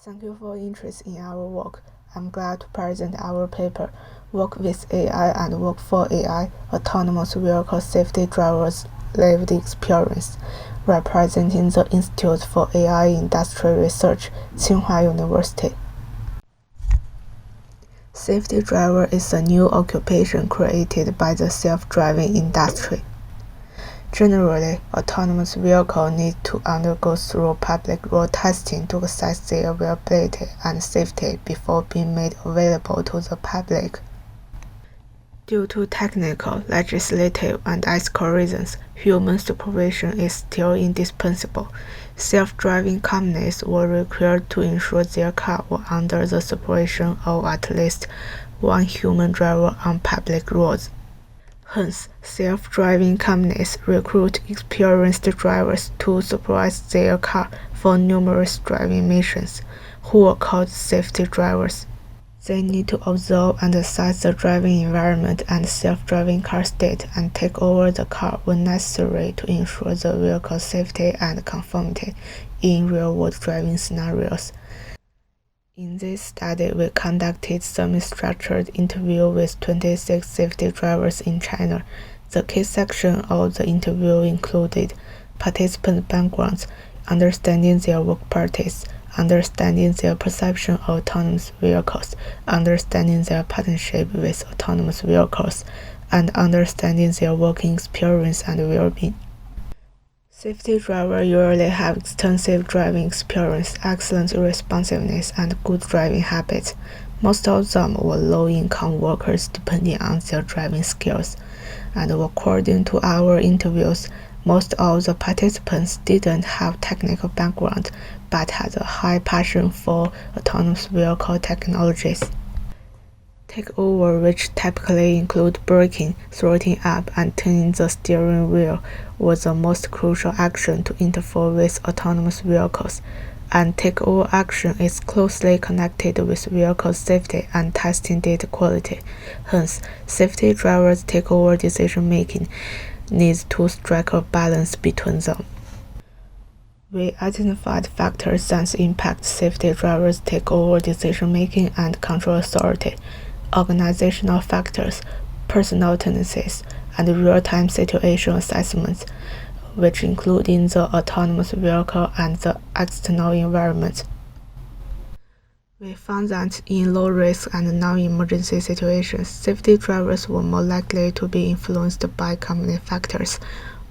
Thank you for your interest in our work. I'm glad to present our paper, Work with AI and Work for AI, Autonomous Vehicle Safety Drivers Lived Experience, representing the Institute for AI Industry Research, Tsinghua University. Safety driver is a new occupation created by the self-driving industry. Generally, autonomous vehicles need to undergo thorough public road testing to assess their reliability and safety before being made available to the public. Due to technical, legislative, and ethical reasons, human supervision is still indispensable. Self-driving companies were required to ensure their cars were under the supervision of at least one human driver on public roads. Hence, self-driving companies recruit experienced drivers to supervise their car for numerous driving missions, who are called safety drivers. They need to observe and assess the driving environment and self-driving car state and take over the car when necessary to ensure the vehicle's safety and conformity in real-world driving scenarios. In this study, we conducted semi-structured interviews with 26 safety drivers in China. The key section of the interview included participant backgrounds, understanding their work parties, understanding their perception of autonomous vehicles, understanding their partnership with autonomous vehicles, and understanding their working experience and well-being. Safety drivers usually have extensive driving experience, excellent responsiveness, and good driving habits. Most of them were low-income workers depending on their driving skills. And according to our interviews, most of the participants didn't have technical background, but had a high passion for autonomous vehicle technologies. Takeover, which typically include braking, throttling up, and turning the steering wheel, was the most crucial action to interfere with autonomous vehicles, and takeover action is closely connected with vehicle safety and testing data quality. Hence, safety drivers' takeover decision-making needs to strike a balance between them. We identified factors that impact safety drivers' takeover decision-making and control authority, organizational factors, personal tendencies, and real-time situation assessments, which include in the autonomous vehicle and the external environment. We found that in low-risk and non-emergency situations, safety drivers were more likely to be influenced by company factors.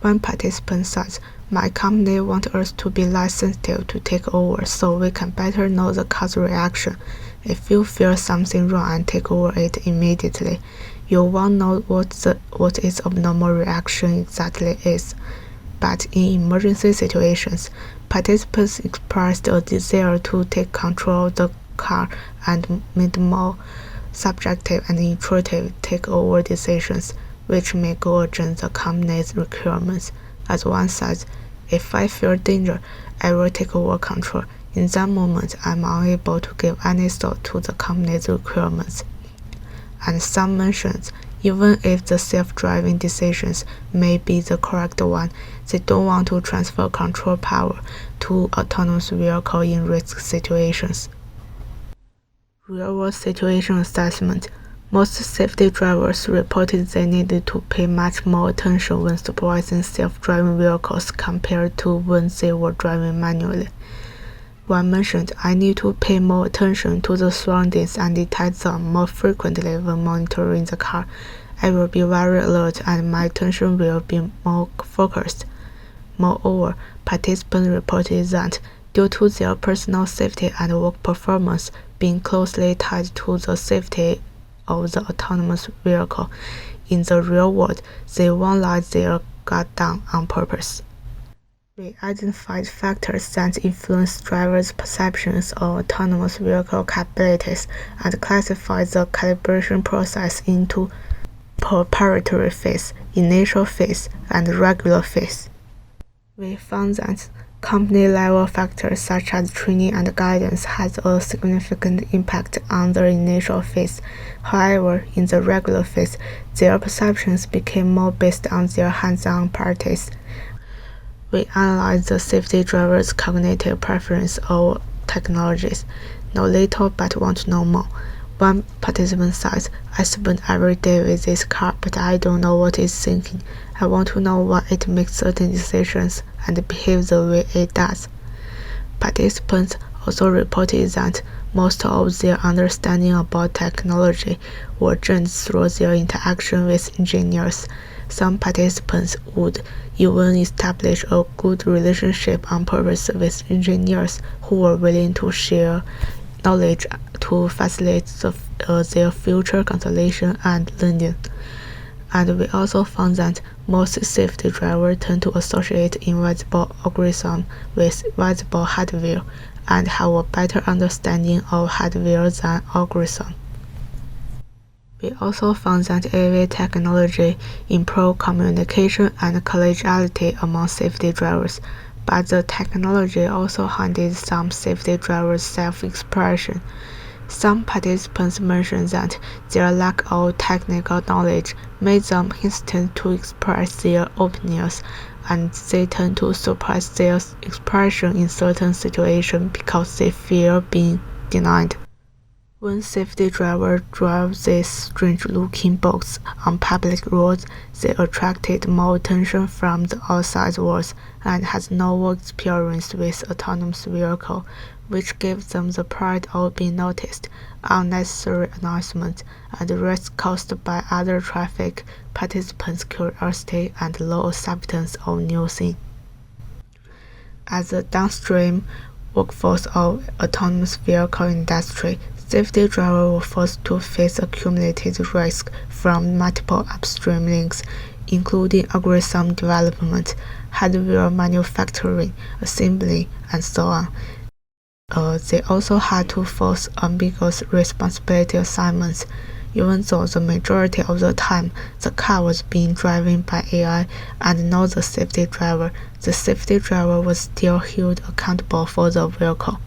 One participant said, "My company wants us to be less sensitive to take over so we can better know the car's reaction. If you feel something wrong and take over it immediately, you won't know what its abnormal reaction exactly is." But in emergency situations, participants expressed a desire to take control of the car and made more subjective and intuitive takeover decisions, which may go against the company's requirements. As one said, "If I feel danger, I will take over control. In that moment, I'm unable to give any thought to the company's requirements." And some mentioned, even if the self-driving decisions may be the correct one, they don't want to transfer control power to autonomous vehicle in risk situations. Real-world situation assessment. Most safety drivers reported they needed to pay much more attention when supervising self-driving vehicles compared to when they were driving manually. One mentioned, "I need to pay more attention to the surroundings and detect them more frequently when monitoring the car. I will be very alert and my attention will be more focused." Moreover, participants reported that due to their personal safety and work performance being closely tied to the safety of the autonomous vehicle, in the real world, they won't let their guard down on purpose. We identified factors that influence drivers' perceptions of autonomous vehicle capabilities and classified the calibration process into preparatory phase, initial phase, and regular phase. We found that company-level factors such as training and guidance had a significant impact on the initial phase. However, in the regular phase, their perceptions became more based on their hands-on practice. We analyzed the safety driver's cognitive preference of technologies. Know little but want to know more. One participant says, I spend every day with this car, but I don't know what it's thinking. I want to know why it makes certain decisions and behaves the way it does. Participants also reported that most of their understanding about technology were gained through their interaction with engineers. Some participants would even establish a good relationship on purpose with engineers who were willing to share knowledge to facilitate their future consolidation and learning. And we also found that most safety drivers tend to associate invisible algorithms with visible hardware and have a better understanding of hardware than algorithms. We also found that AV technology improves communication and collegiality among safety drivers, but the technology also hindered some safety drivers' self-expression. Some participants mentioned that their lack of technical knowledge made them hesitant to express their opinions, and they tend to suppress their expression in certain situations because they fear being denied. When safety drivers drive these strange-looking boats on public roads, they attracted more attention from the outside world and had no experience with autonomous vehicles, which gave them the pride of being noticed, unnecessary announcements, and risks caused by other traffic participants' curiosity and low acceptance of new things. As the downstream workforce of autonomous vehicle industry, safety drivers were forced to face accumulated risk from multiple upstream links, including algorithm development, hardware manufacturing, assembly, and so on. They also had to face ambiguous responsibility assignments. Even though the majority of the time the car was being driven by AI and not the safety driver was still held accountable for the vehicle.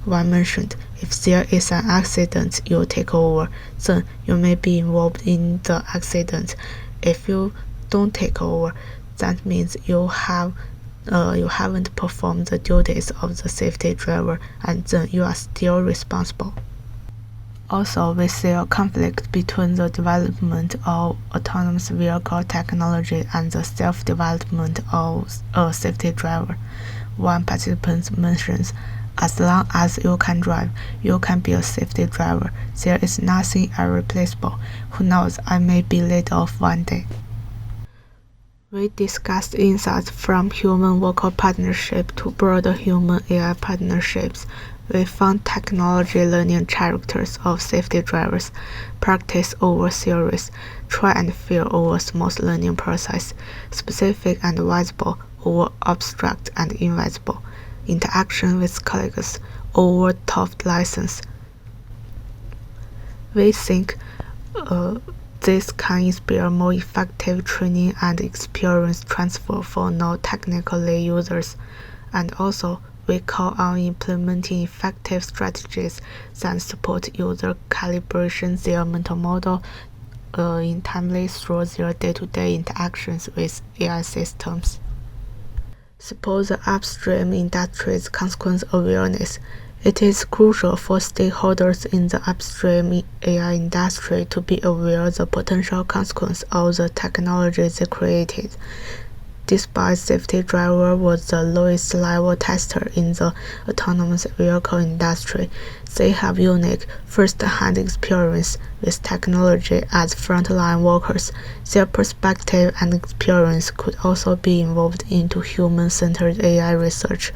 One mentioned, if there is an accident, you take over, then you may be involved in the accident. If you don't take over, that means you haven't performed the duties of the safety driver, and then you are still responsible. Also, we see a conflict between the development of autonomous vehicle technology and the self-development of a safety driver. One participant mentions, as long as you can drive, you can be a safety driver. There is nothing irreplaceable. Who knows, I may be laid off one day. We discussed insights from human-worker partnership to broader human-AI partnerships. We found technology learning characters of safety drivers, practice over theories, try and fail over smooth learning process, specific and visible over abstract and invisible, interaction with colleagues over top license. We think this can inspire more effective training and experience transfer for non-technically users, and also we call on implementing effective strategies that support user calibration their mental model in timely through their day-to-day interactions with AI systems. Support the upstream industry's consequence awareness. It is crucial for stakeholders in the upstream AI industry to be aware of the potential consequences of the technology they created. Despite safety driver was the lowest level tester in the autonomous vehicle industry, they have unique first-hand experience with technology as frontline workers. Their perspective and experience could also be involved into human-centered AI research.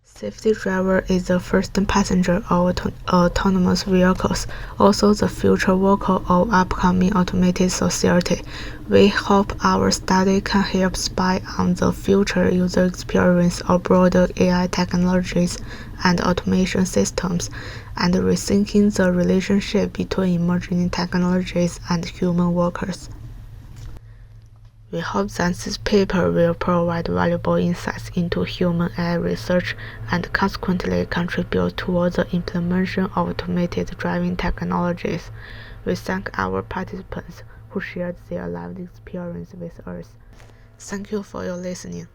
Safety driver is the first passenger of autonomous vehicles, also the future worker of upcoming automated society. We hope our study can help spy on the future user experience of broader AI technologies and automation systems, and rethinking the relationship between emerging technologies and human workers. We hope that this paper will provide valuable insights into human AI research and consequently contribute towards the implementation of automated driving technologies. We thank our participants who shared their lived experience with us. Thank you for your listening.